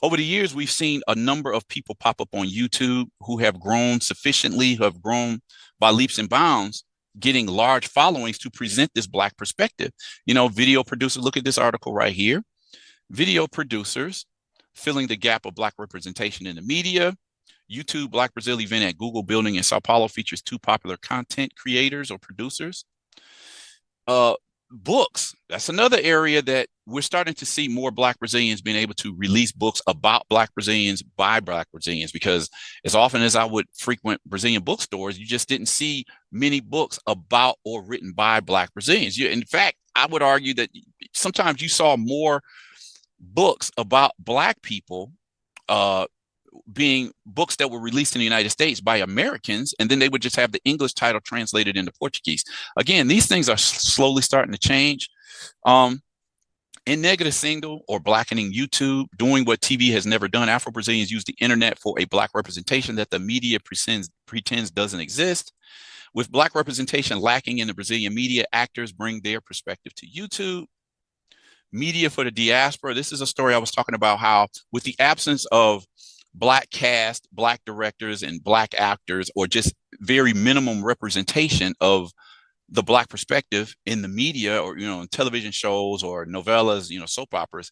Over the years, we've seen a number of people pop up on YouTube who have grown sufficiently, who have grown by leaps and bounds, getting large followings to present this Black perspective. Video producers, look at this article right here. Video producers filling the gap of Black representation in the media. YouTube Black Brazil event at Google building in Sao Paulo features two popular content creators or producers. Uh, Books. That's another area that we're starting to see more Black Brazilians being able to release books about Black Brazilians by Black Brazilians, because as often as I would frequent Brazilian bookstores, you just didn't see many books about or written by Black Brazilians. In fact, I would argue that sometimes you saw more books about Black people uh, being books that were released in the United States by Americans, and then they would just have the English title translated into Portuguese. Again, these things are slowly starting to change. Um, in negative single or blackening YouTube, doing what TV has never done, Afro-Brazilians use the internet for a Black representation that the media pretends doesn't exist. With Black representation lacking in the Brazilian media, actors bring their perspective to YouTube. Media for the diaspora. This is a story I was talking about, how with the absence of Black cast, Black directors, and Black actors, or just very minimum representation of the Black perspective in the media, or in television shows or novellas, soap operas,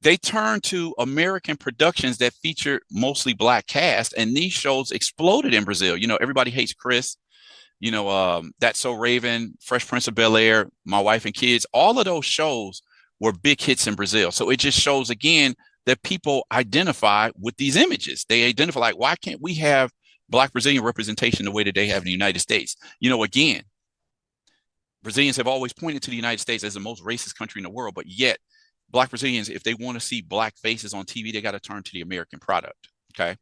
they turn to American productions that feature mostly Black cast, and these shows exploded in Brazil. Everybody Hates Chris. That's So Raven, Fresh Prince of Bel-Air, My Wife and Kids. All of those shows were big hits in Brazil. So it just shows again that people identify with these images. They identify, like, why can't we have Black Brazilian representation the way that they have in the United States? Again, Brazilians have always pointed to the United States as the most racist country in the world, but yet Black Brazilians, if they want to see Black faces on TV, they got to turn to the American product. Okay.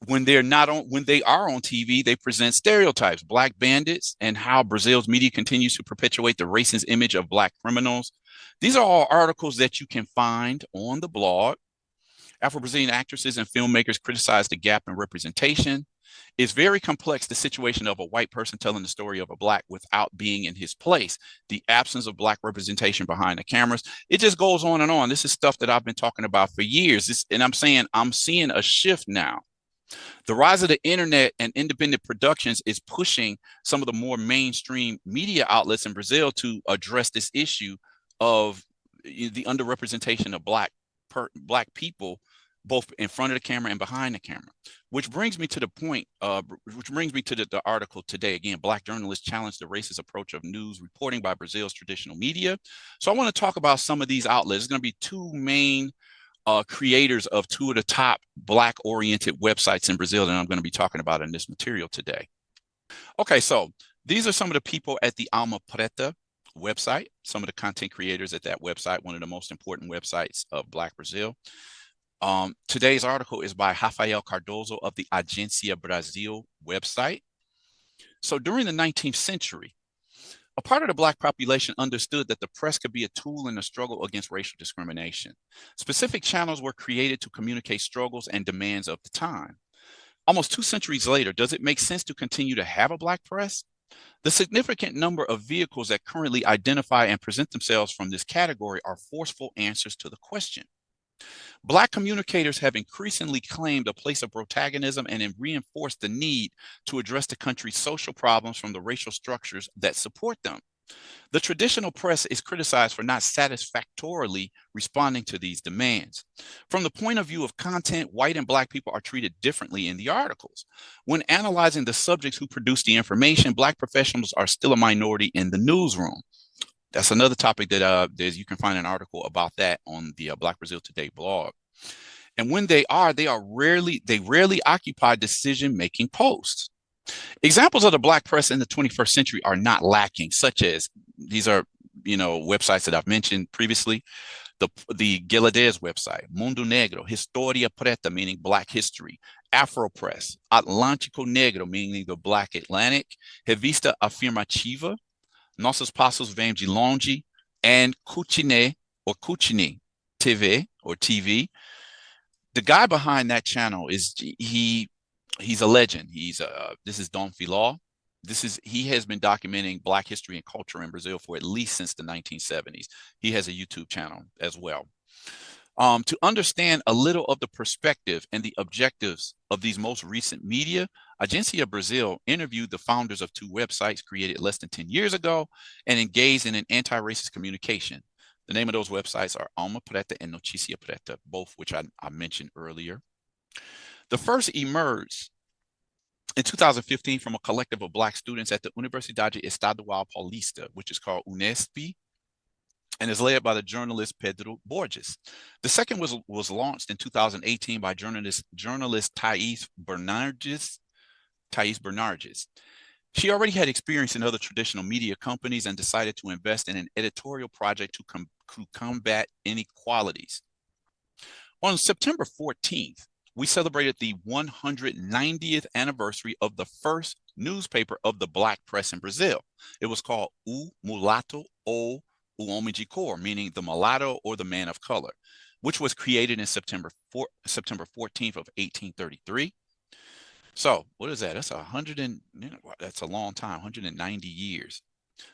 When they are on TV, they present stereotypes, Black bandits, and how Brazil's media continues to perpetuate the racist image of Black criminals. These are all articles that you can find on the blog. Afro-Brazilian actresses and filmmakers criticize the gap in representation. It's very complex, the situation of a white person telling the story of a Black without being in his place, the absence of Black representation behind the cameras. It just goes on and on. This is stuff that I've been talking about for years. And I'm saying I'm seeing a shift now. The rise of the internet and independent productions is pushing some of the more mainstream media outlets in Brazil to address this issue of the underrepresentation of Black people, both in front of the camera and behind the camera. Which brings me to the point, which brings me to the article today. Again, Black journalists challenge the racist approach of news reporting by Brazil's traditional media. So I want to talk about some of these outlets. There's going to be two main creators of two of the top Black-oriented websites in Brazil that I'm going to be talking about in this material today. Okay, so these are some of the people at the Alma Preta website, some of the content creators at that website, one of the most important websites of Black Brazil. Today's article is by Rafael Cardoso of the Agência Brasil website. So during the 19th century, a part of the Black population understood that the press could be a tool in the struggle against racial discrimination. Specific channels were created to communicate struggles and demands of the time. Almost 2 centuries later, does it make sense to continue to have a Black press? The significant number of vehicles that currently identify and present themselves from this category are forceful answers to the question. Black communicators have increasingly claimed a place of protagonism and have reinforced the need to address the country's social problems from the racial structures that support them. The traditional press is criticized for not satisfactorily responding to these demands. From the point of view of content, white and Black people are treated differently in the articles. When analyzing the subjects who produce the information, Black professionals are still a minority in the newsroom. That's another topic that you can find an article about that on the Black Brazil Today blog. And when they rarely occupy decision-making posts. Examples of the Black press in the 21st century are not lacking, such as these are, websites that I've mentioned previously. The Guilade's website, Mundo Negro, Historia Preta, meaning Black history, Afro Press, Atlântico Negro, meaning the Black Atlantic, Revista Afirmativa, Nossos Passos Vêm de Longe, and Cucine or Cucine TV or TV. The guy behind that channel he's a legend. This is Dom Filó. He has been documenting Black history and culture in Brazil for at least since the 1970s. He has a YouTube channel as well. To understand a little of the perspective and the objectives of these most recent media, Agência Brazil interviewed the founders of two websites created less than 10 years ago and engaged in an anti-racist communication. The name of those websites are Alma Preta and Notícia Preta, both which I mentioned earlier. The first emerged in 2015 from a collective of Black students at the Universidade Estadual Paulista, which is called Unesp, and is led by the journalist Pedro Borges. The second was launched in 2018 by journalist Thais Bernardes. She already had experience in other traditional media companies and decided to invest in an editorial project to combat inequalities. On September 14th, we celebrated the 190th anniversary of the first newspaper of the Black press in Brazil. It was called O Mulato ou O Homem de Cor, meaning the mulatto or the man of color, which was created in September 14th of 1833. So what is that? That's that's a long time, 190 years.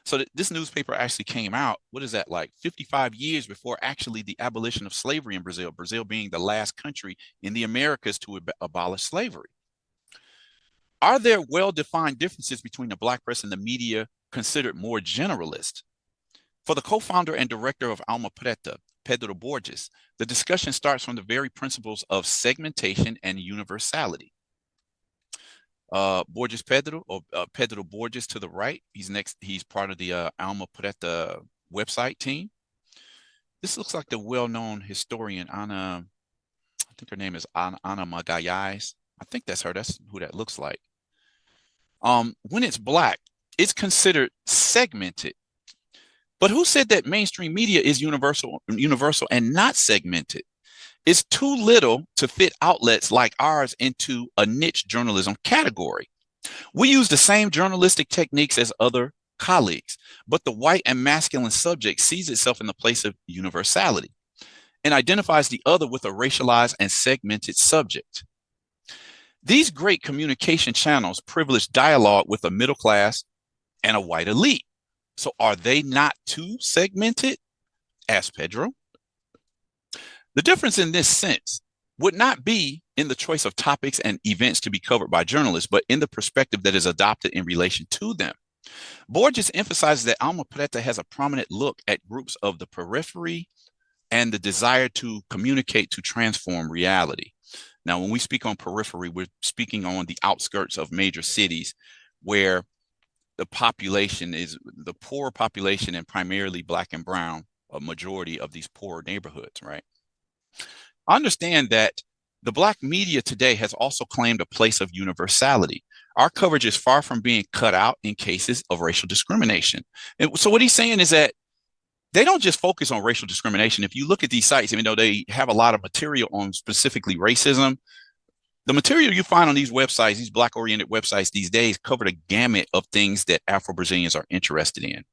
So this newspaper actually came out, what is that, like 55 years before actually the abolition of slavery in Brazil, Brazil being the last country in the Americas to abolish slavery. Are there well-defined differences between the Black press and the media considered more generalist? For the co-founder and director of Alma Preta, Pedro Borges, the discussion starts from the very principles of segmentation and universality. Borges Pedro, or Pedro Borges to the right, he's part of the Alma Preta website team. This looks like the well-known historian, Ana, I think her name is Ana Magalhães. I think that's her, that's who that looks like. When it's Black, it's considered segmented. But who said that mainstream media is universal and not segmented? It's too little to fit outlets like ours into a niche journalism category. We use the same journalistic techniques as other colleagues, but the white and masculine subject sees itself in the place of universality and identifies the other with a racialized and segmented subject. These great communication channels privilege dialogue with a middle class and a white elite. So are they not too segmented? Asked Pedro. The difference in this sense would not be in the choice of topics and events to be covered by journalists, but in the perspective that is adopted in relation to them. Borges emphasizes that Alma Preta has a prominent look at groups of the periphery and the desire to communicate to transform reality. Now, when we speak on periphery, we're speaking on the outskirts of major cities where the population is the poor population and primarily Black and brown, a majority of these poor neighborhoods, right? I understand that the Black media today has also claimed a place of universality. Our coverage is far from being cut out in cases of racial discrimination. And so what he's saying is that they don't just focus on racial discrimination. If you look at these sites, even though they have a lot of material on specifically racism, the material you find on these websites, these Black-oriented websites these days, cover the gamut of things that Afro-Brazilians are interested in,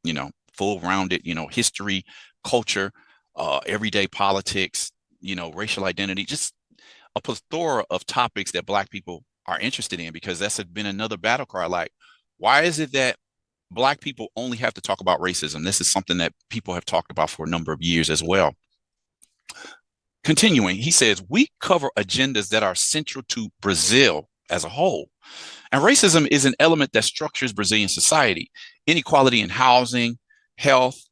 full-rounded, history, culture, everyday politics, racial identity, just a plethora of topics that Black people are interested in, because that's been another battle cry. Like, why is it that Black people only have to talk about racism? This is something that people have talked about for a number of years as well. Continuing, he says, we cover agendas that are central to Brazil as a whole. And racism is an element that structures Brazilian society. Inequality in housing, health,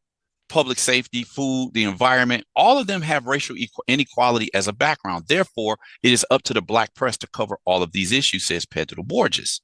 public safety, food, the environment, all of them have racial inequality as a background. Therefore, it is up to the Black press to cover all of these issues, says Pedro Borges.